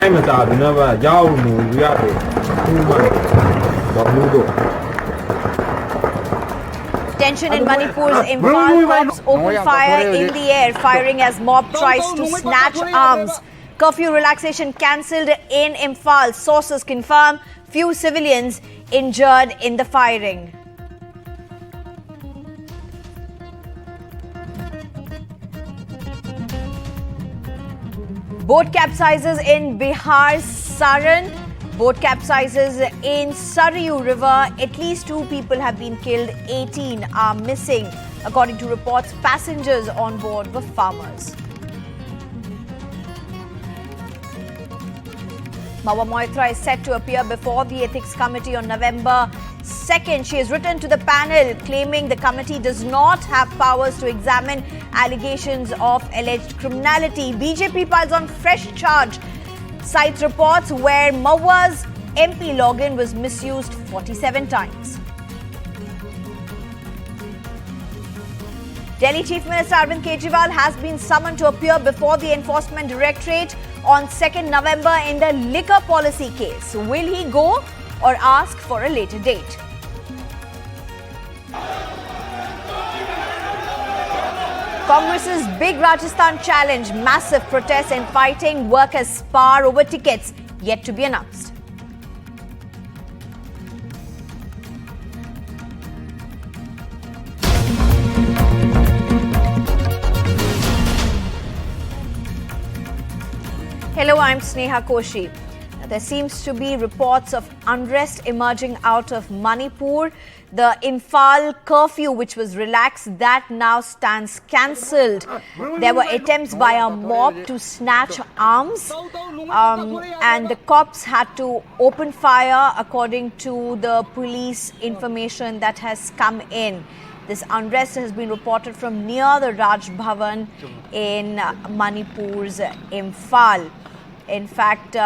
Tension in Manipur's Imphal, cops open fire in the air, firing as mob tries to snatch arms. Curfew relaxation cancelled in Imphal. Sources confirm few civilians injured in the firing. Boat capsizes in Bihar's Saran. Boat capsizes in Sarayu River. At least 2 people have been killed, 18 are missing. According to reports, passengers on board were farmers. Mawa Moitra is set to appear before the Ethics Committee on November 2nd. She has written to the panel claiming the committee does not have powers to examine allegations of alleged criminality. BJP piles on fresh charge. Cites reports where Mawa's MP login was misused 47 times. Delhi Chief Minister Arvind Kejriwal has been summoned to appear before the Enforcement Directorate on 2nd November in the liquor policy case. Will he go or ask for a later date? Congress's big Rajasthan challenge, massive protests and fighting, workers spar over tickets, yet to be announced. Hello, I'm Sneha Koshi. There seems to be reports of unrest emerging out of Manipur. The Imphal curfew, which was relaxed, that now stands cancelled. There were attempts by a mob to snatch arms, and the cops had to open fire according to the police information that has come in. This unrest has been reported from near the Raj Bhavan in Manipur's Imphal. In fact,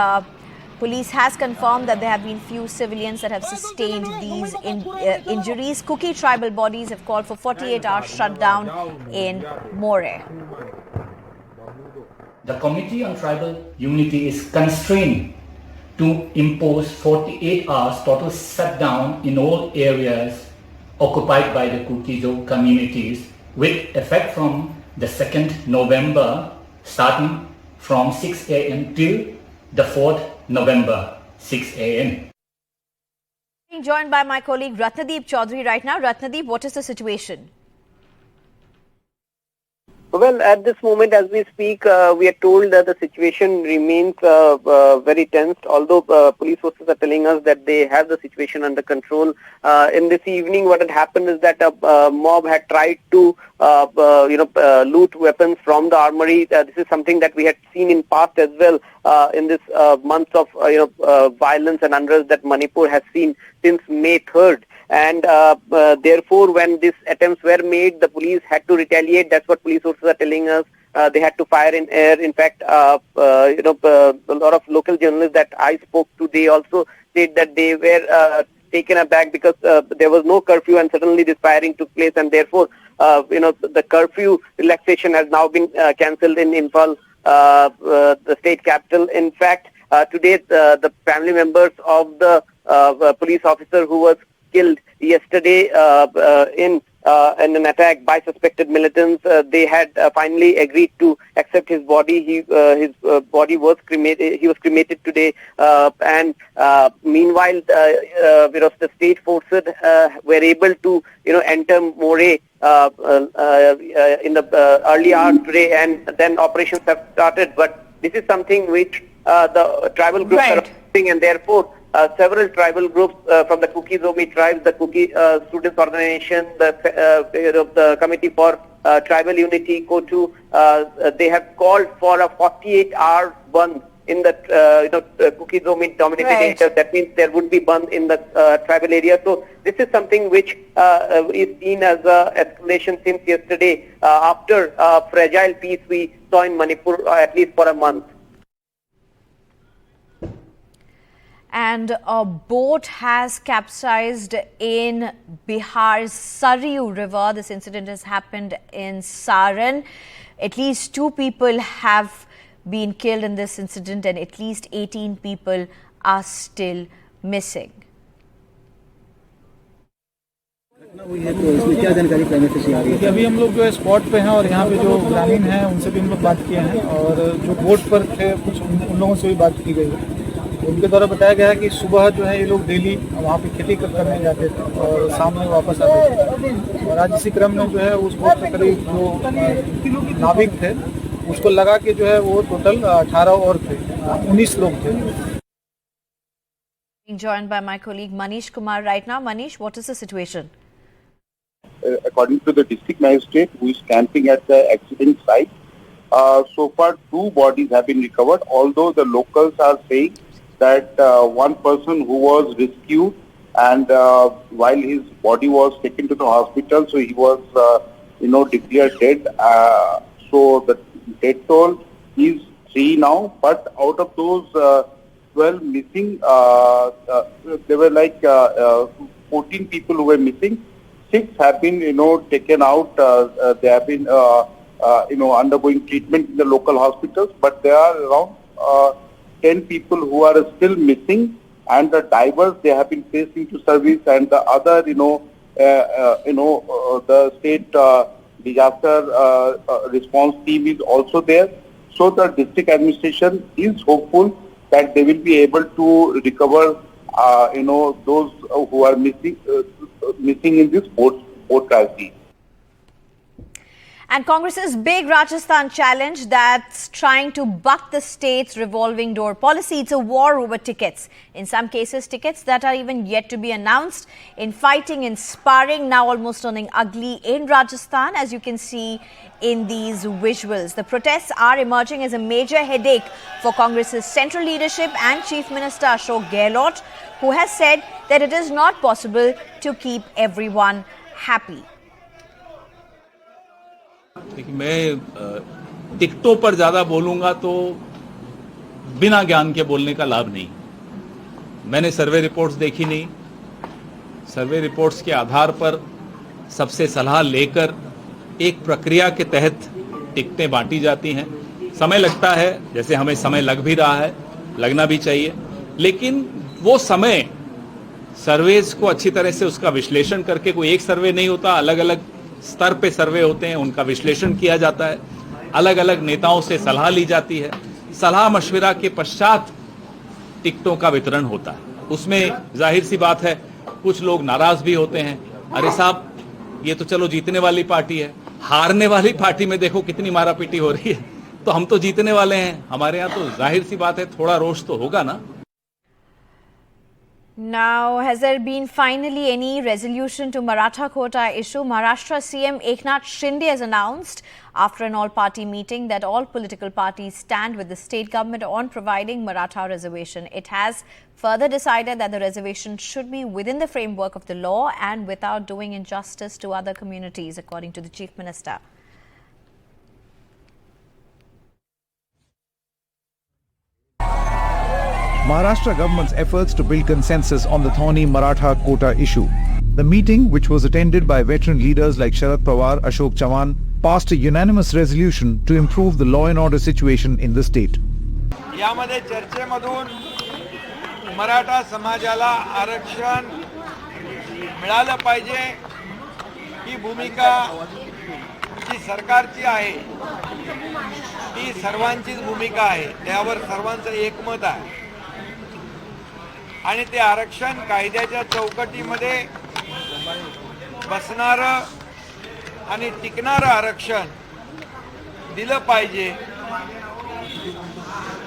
police has confirmed that there have been few civilians that have sustained these injuries. Kuki tribal bodies have called for 48-hour shutdown in More. The Committee on Tribal Unity is constrained to impose 48 hours total shutdown in all areas occupied by the Kuki communities with effect from the 2nd November starting from 6 a.m. till the 4th November, 6 a.m. Being joined by my colleague Ratnadeep Chaudhary right now. Ratnadeep, what is the situation? Well, at this moment, as we speak, we are told that the situation remains very tense, although police forces are telling us that they have the situation under control. In this evening, what had happened is that a mob had tried to, loot weapons from the armory. This is something that we had seen in past as well in this months of, violence and unrest that Manipur has seen since May 3rd. And therefore, when these attempts were made, the police had to retaliate. That's what police sources are telling us. They had to fire in air. In fact, a lot of local journalists that I spoke to, they also said that they were taken aback because there was no curfew and suddenly this firing took place. And therefore, the curfew relaxation has now been cancelled in Imphal, the state capital. In fact, today, the family members of the police officer who was killed yesterday in an attack by suspected militants. They had finally agreed to accept his body. His body was cremated. He was cremated today. Meanwhile, the state forces were able to enter More in the early hours today, and then operations have started. But this is something which the tribal groups are doing, and therefore several tribal groups from the Kuki Zomi tribes, the Kuki Students Organization, the Committee for Tribal Unity, KOTU, they have called for a 48-hour bandh in the Kuki Zomi dominated areas. That means there would be bandh in the tribal area. So this is something which is seen as a escalation since yesterday after fragile peace we saw in Manipur at least for a month. And a boat has capsized in Bihar's Sarayu River. This incident has happened in Saran. At least 2 people have been killed in this incident and at least 18 people are still missing. इसमें क्या जानकारी primary से आ रही है? अभी हम लोग जो है स्पॉट पे हैं और यहाँ पे जो ग्रामीण हैं उनसे भी हम लोग बात किए हैं और जो बोट पर थे कुछ उन लोगों से भी बात की गई है। उनके द्वारा बताया गया है कि सुबह जो है ये लोग डेली वहाँ पे खेती करने जाते थे और शाम में वापस आते थे और आज इसी क्रम में जो है उस बोट पे करीब जो नाविक थे उसको लगा के जो है वो टोटल 18 और थे, 19 लोग थे। Being joined by my colleague Manish Kumar right now. Manish, what is the situation? According to the district magistrate who is camping at the accident site, so far 2 bodies have been recovered, although the locals are saying that one person who was rescued and while his body was taken to the hospital, so he was declared dead. So the death toll is 3 now, but out of those 12 missing, there were like 14 people who were missing. 6 have been, taken out. They have been, undergoing treatment in the local hospitals. But there are around 10 people who are still missing, and the divers they have been placed into service, and the other, the state disaster response team is also there. So the district administration is hopeful that they will be able to recover, those who are missing in this boat tragedy. And Congress's big Rajasthan challenge that's trying to buck the state's revolving door policy. It's a war over tickets. In some cases, tickets that are even yet to be announced. In fighting, in sparring, now almost turning ugly in Rajasthan, as you can see in these visuals. The protests are emerging as a major headache for Congress's central leadership and Chief Minister Ashok Gehlot, who has said that it is not possible to keep everyone happy. देखिए, मैं टिकटों पर ज़्यादा बोलूँगा तो बिना ज्ञान के बोलने का लाभ नहीं। मैंने सर्वे रिपोर्ट्स देखी नहीं। सर्वे रिपोर्ट्स के आधार पर सबसे सलाह लेकर एक प्रक्रिया के तहत टिकटें बांटी जाती हैं। समय लगता है, जैसे हमें समय लग भी रहा है, लगना भी चाहिए, लेकिन वो समय सर्वेज को अच्छी तरह से उसका विश्लेषण करके, कोई एक सर्वे नहीं होता, अलग अलग स्तर पे सर्वे होते हैं, उनका विश्लेषण किया जाता है, अलग अलग नेताओं से सलाह ली जाती है, सलाह मशविरा के पश्चात टिकटों का वितरण होता है। उसमें जाहिर सी बात है कुछ लोग नाराज भी होते हैं, अरे साहब ये तो चलो जीतने वाली पार्टी है, हारने वाली पार्टी में देखो कितनी मारापीटी हो रही है, तो हम तो जीतने वाले हैं, हमारे यहाँ तो जाहिर सी बात है थोड़ा रोष तो होगा ना। Now, has there been finally any resolution to Maratha quota issue? Maharashtra CM Eknath Shinde has announced after an all-party meeting that all political parties stand with the state government on providing Maratha reservation. It has further decided that the reservation should be within the framework of the law and without doing injustice to other communities, according to the Chief Minister. Maharashtra government's efforts to build consensus on the thorny Maratha quota issue. The meeting, which was attended by veteran leaders like Sharad Pawar, Ashok Chavan, passed a unanimous resolution to improve the law and order situation in the state. यामध्ये चर्चेमधून मराठा समाजाला आरक्षण मिळालं पाहिजे ही भूमिका जी सरकारची आहे ती सर्वांचीच भूमिका आहे, त्यावर सर्वांचं एकमत आहे आणि ते आरक्षण कायद्याच्या चौकटीमध्ये बसणारं आणि टिकणारं आरक्षण दिलं पाहिजे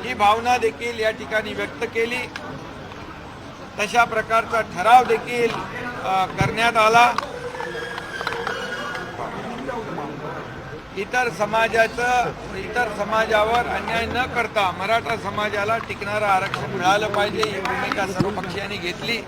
ही भावना देखील या ठिकाणी व्यक्त केली। तशा प्रकारचा ठराव देखील करण्यात आला। इतर समाजावर अन्याय न करता मराठा समाजाला टिकणारं आरक्षण मिळालं पाहिजे ही भूमिका सर्व पक्षांनी घेतली।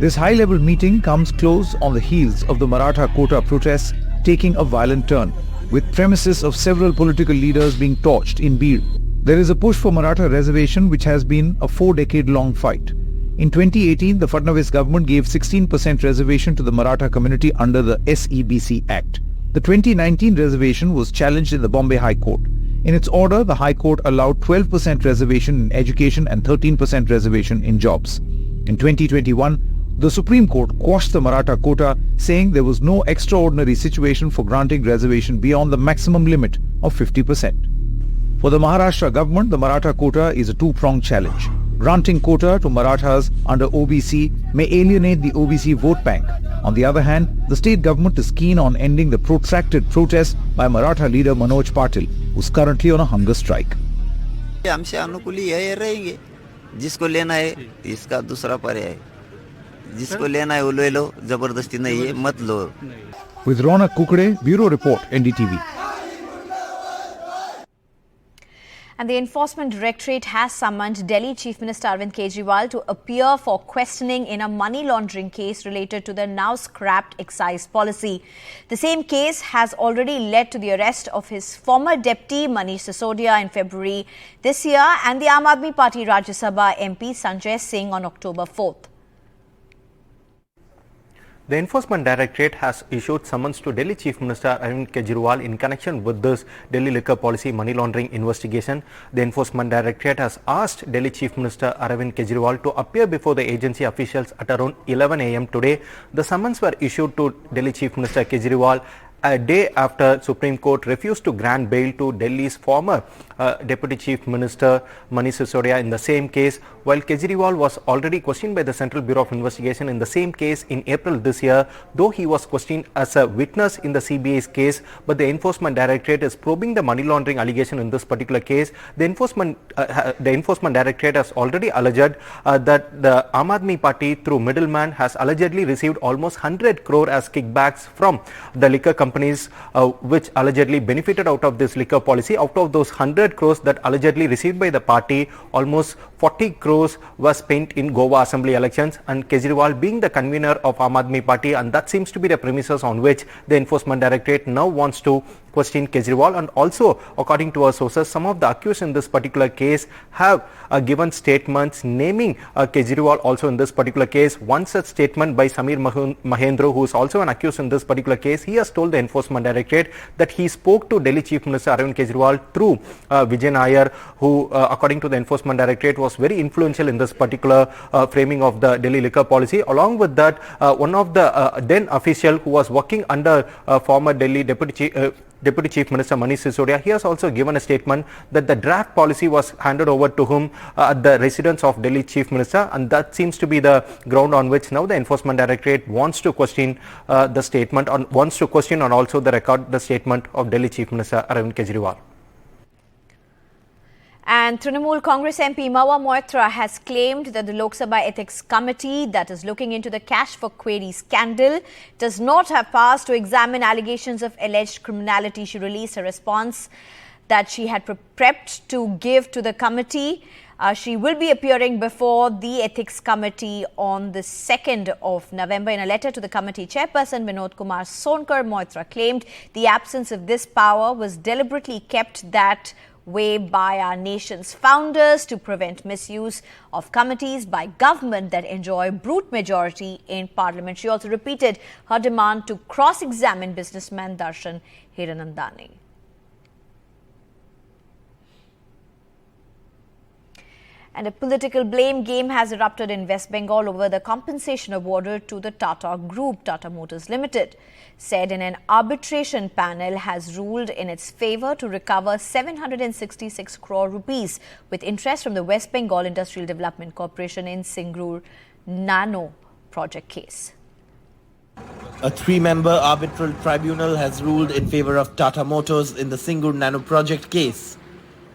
This high-level meeting comes close on the heels of the Maratha quota protests taking a violent turn, with premises of several political leaders being torched in Beed. There is a push for Maratha reservation which has been a 4-decade-long fight. In 2018, the Fadnavis government gave 16% reservation to the Maratha community under the SEBC Act. The 2019 reservation was challenged in the Bombay High Court. In its order, the High Court allowed 12% reservation in education and 13% reservation in jobs. In 2021, the Supreme Court quashed the Maratha quota, saying there was no extraordinary situation for granting reservation beyond the maximum limit of 50%. For the Maharashtra government, the Maratha quota is a two-pronged challenge. Granting quota to Marathas under OBC may alienate the OBC vote bank. On the other hand, the state government is keen on ending the protracted protest by Maratha leader Manoj Patil, who is currently on a hunger strike. हमसे अनुकूल ये रहेंगे, जिसको लेना है इसका दूसरा पर्याय, जिसको लेना है वो ले लो, जबरदस्ती नहीं है, मत लो. With Ronak Kukre, Bureau Report, NDTV. And the Enforcement Directorate has summoned Delhi Chief Minister Arvind Kejriwal to appear for questioning in a money laundering case related to the now scrapped excise policy. The same case has already led to the arrest of his former deputy Manish Sisodia in February this year and the Aam Aadmi Party Rajya Sabha MP Sanjay Singh on October 4th. The Enforcement Directorate has issued summons to Delhi Chief Minister Arvind Kejriwal in connection with this Delhi liquor policy money laundering investigation. The Enforcement Directorate has asked Delhi Chief Minister Arvind Kejriwal to appear before the agency officials at around 11 a.m. today. The summons were issued to Delhi Chief Minister Kejriwal a day after Supreme Court refused to grant bail to Delhi's former Deputy Chief Minister Manish Sisodia in the same case, while Kejriwal was already questioned by the Central Bureau of Investigation in the same case in April this year, though he was questioned as a witness in the CBI's case. But the Enforcement Directorate is probing the money laundering allegation in this particular case. The Enforcement Directorate has already alleged that the Aam Aadmi Party through middleman has allegedly received almost 100 crore as kickbacks from the liquor companies which allegedly benefited out of this liquor policy. Out of those 100 crores that allegedly received by the party, almost 40 crores was spent in Goa Assembly elections, and Kejriwal being the convener of Aam Aadmi Party, and that seems to be the premises on which the Enforcement Directorate now wants to question Kejriwal. And also, according to our sources, some of the accused in this particular case have given statements naming Kejriwal also in this particular case. One such statement by Samir Mahendra, who is also an accused in this particular case, he has told the Enforcement Directorate that he spoke to Delhi Chief Minister Arvind Kejriwal through Vijay Nair, who according to the Enforcement Directorate was very influential in this particular framing of the Delhi liquor policy. Along with that, one of the then official who was working under former Delhi Deputy Chief Minister Manish Sisodia, he has also given a statement that the draft policy was handed over to him at the residence of Delhi Chief Minister, and that seems to be the ground on which now the Enforcement Directorate wants to question the statement, and wants to question and also the statement of Delhi Chief Minister Arvind Kejriwal. And Trinamool Congress MP Mawa Moitra has claimed that the Lok Sabha Ethics Committee that is looking into the cash for query scandal does not have powers to examine allegations of alleged criminality. She released a response that she had prepped to give to the committee. She will be appearing before the Ethics Committee on the 2nd of November. In a letter to the committee chairperson Vinod Kumar Sonkar, Moitra claimed the absence of this power was deliberately kept that way by our nation's founders to prevent misuse of committees by government that enjoy brute majority in parliament. She also repeated her demand to cross-examine businessman Darshan Hiranandani. And a political blame game has erupted in West Bengal over the compensation awarded to the Tata Group. Tata Motors Limited said in an arbitration panel has ruled in its favor to recover 766 crore rupees with interest from the West Bengal Industrial Development Corporation in Singur Nano project case. A three-member arbitral tribunal has ruled in favor of Tata Motors in the Singur Nano project case,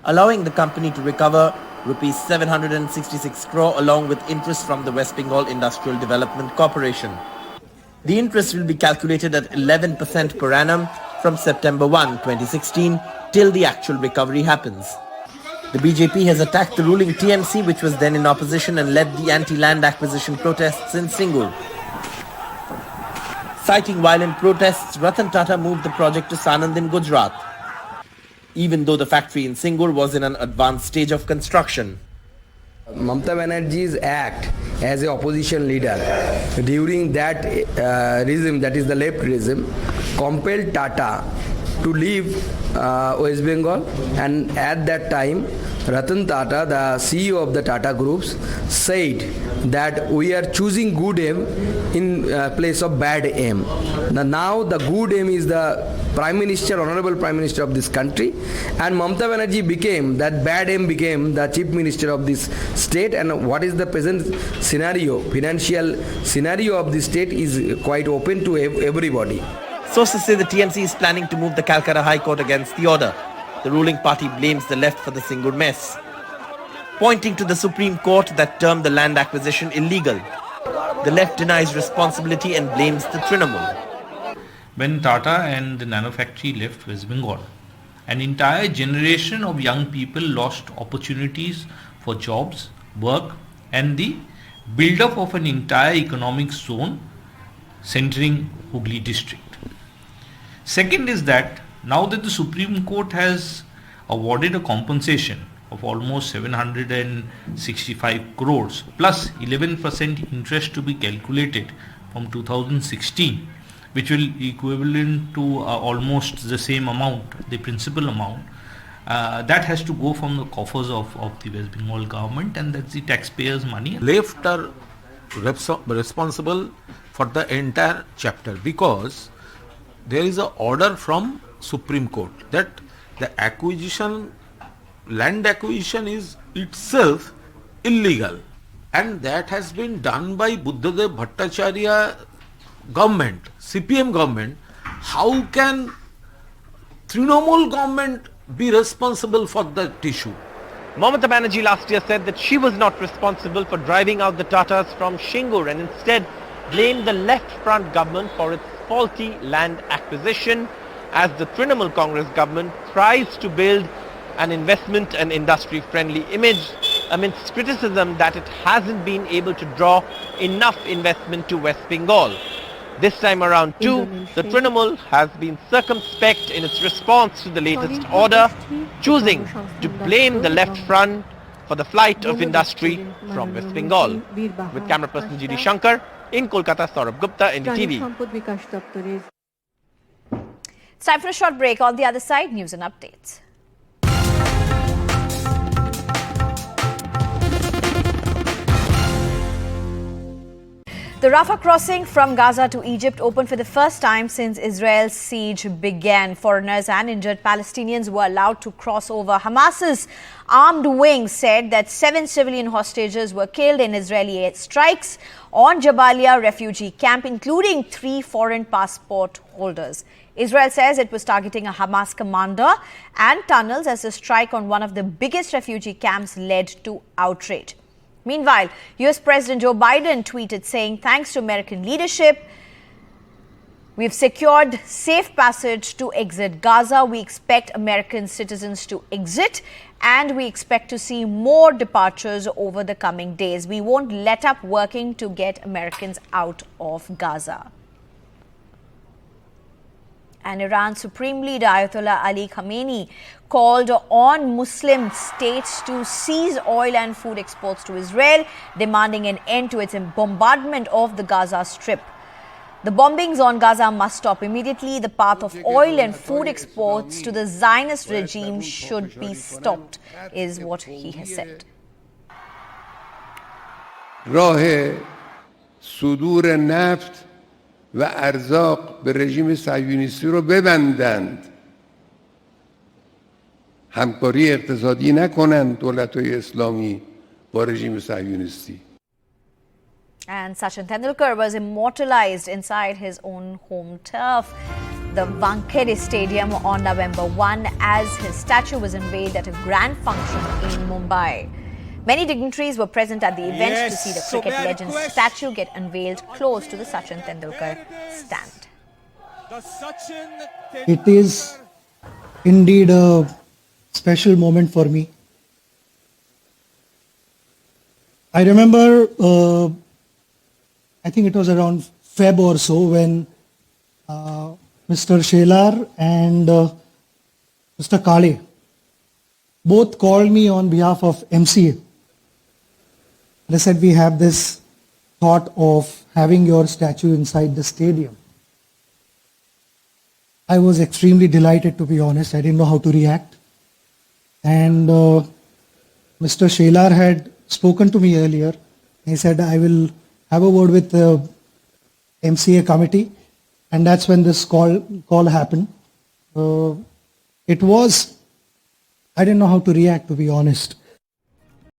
allowing the company to recover rupees 766 crore along with interest from the West Bengal Industrial Development Corporation. The interest will be calculated at 11% per annum from September 1, 2016 till the actual recovery happens. The BJP has attacked the ruling TMC, which was then in opposition and led the anti-land acquisition protests in Singur. Citing violent protests, Ratan Tata moved the project to Sanand in Gujarat, even though the factory in Singur was in an advanced stage of construction. Mamata Banerjee's act as an opposition leader during that regime, that is the left regime, compelled Tata to leave West Bengal, and at that time Ratan Tata, the CEO of the Tata Groups, said that we are choosing good aim in place of bad aim. Now the good aim is the Prime Minister, Honorable Prime Minister of this country, and Mamata Banerjee became, that bad aim became the Chief Minister of this state. And what is the present scenario, financial scenario of the state is quite open to everybody. Sources say the TMC is planning to move the Calcutta High Court against the order. The ruling party blames the left for the Singur mess, pointing to the Supreme Court that termed the land acquisition illegal. The left denies responsibility and blames the Trinamool. When Tata and the Nano factory left West Bengal, an entire generation of young people lost opportunities for jobs, work, and the build-up of an entire economic zone centering Hooghly district. Second is that now that the Supreme Court has awarded a compensation of almost 765 crores plus 11% interest to be calculated from 2016, which will equivalent to almost the same amount, the principal amount, that has to go from the coffers of the West Bengal government, and that's the taxpayers' money. Left are responsible for the entire chapter because there is an order from Supreme Court that the land acquisition is itself illegal, and that has been done by Buddhadev Bhattacharya government, CPM government. How can Trinamool government be responsible for that issue? Mamata Banerjee last year said that she was not responsible for driving out the Tatas from Shingur and instead blamed the left front government for its faulty land acquisition, as the Trinamool Congress government tries to build an investment and industry friendly image amidst criticism that it hasn't been able to draw enough investment to West Bengal. This time around too, the Trinamool has been circumspect in its response to the latest order, choosing to blame the left front for the flight of industry from West Bengal. With camera person G.D. Shankar, in Kolkata, Saurabh Gupta, NDTV. It's time for a short break. On the other side, news and updates. The Rafah crossing from Gaza to Egypt opened for the first time since Israel's siege began. Foreigners and injured Palestinians were allowed to cross over. Hamas's armed wing said that 7 civilian hostages were killed in Israeli airstrikes on Jabalia refugee camp, including 3 foreign passport holders. Israel says it was targeting a Hamas commander and tunnels as the strike on one of the biggest refugee camps led to outrage. Meanwhile, US President Joe Biden tweeted saying, thanks to American leadership, we've secured safe passage to exit Gaza. We expect American citizens to exit, and we expect to see more departures over the coming days. We won't let up working to get Americans out of Gaza. And Iran's Supreme Leader Ayatollah Ali Khamenei called on Muslim states to cease oil and food exports to Israel, demanding an end to its bombardment of the Gaza Strip. The bombings on Gaza must stop immediately. The path of oil and food exports to the Zionist regime should be stopped, is what he has said. راه صدور نفت و ارزاق به رژیم صهیونیستی رو ببندند، همکاری اقتصادی نکنند دولت‌های اسلامی با رژیم صهیونیستی. And Sachin Tendulkar was immortalized inside his own home turf, the Wankhede Stadium, on November 1 as his statue was unveiled at a grand function in Mumbai. Many dignitaries were present at the event to see the cricket legend's statue get unveiled close to the Sachin Tendulkar stand. It is indeed a special moment for me. I remember, I think it was around Feb or so when Mr. Shelar and Mr. Kale both called me on behalf of MCA. They said, we have this thought of having your statue inside the stadium. I was extremely delighted, to be honest. I didn't know how to react. And Mr. Shelar had spoken to me earlier. He said, I will have a word with the MCA committee. And that's when this call happened. I didn't know how to react, to be honest.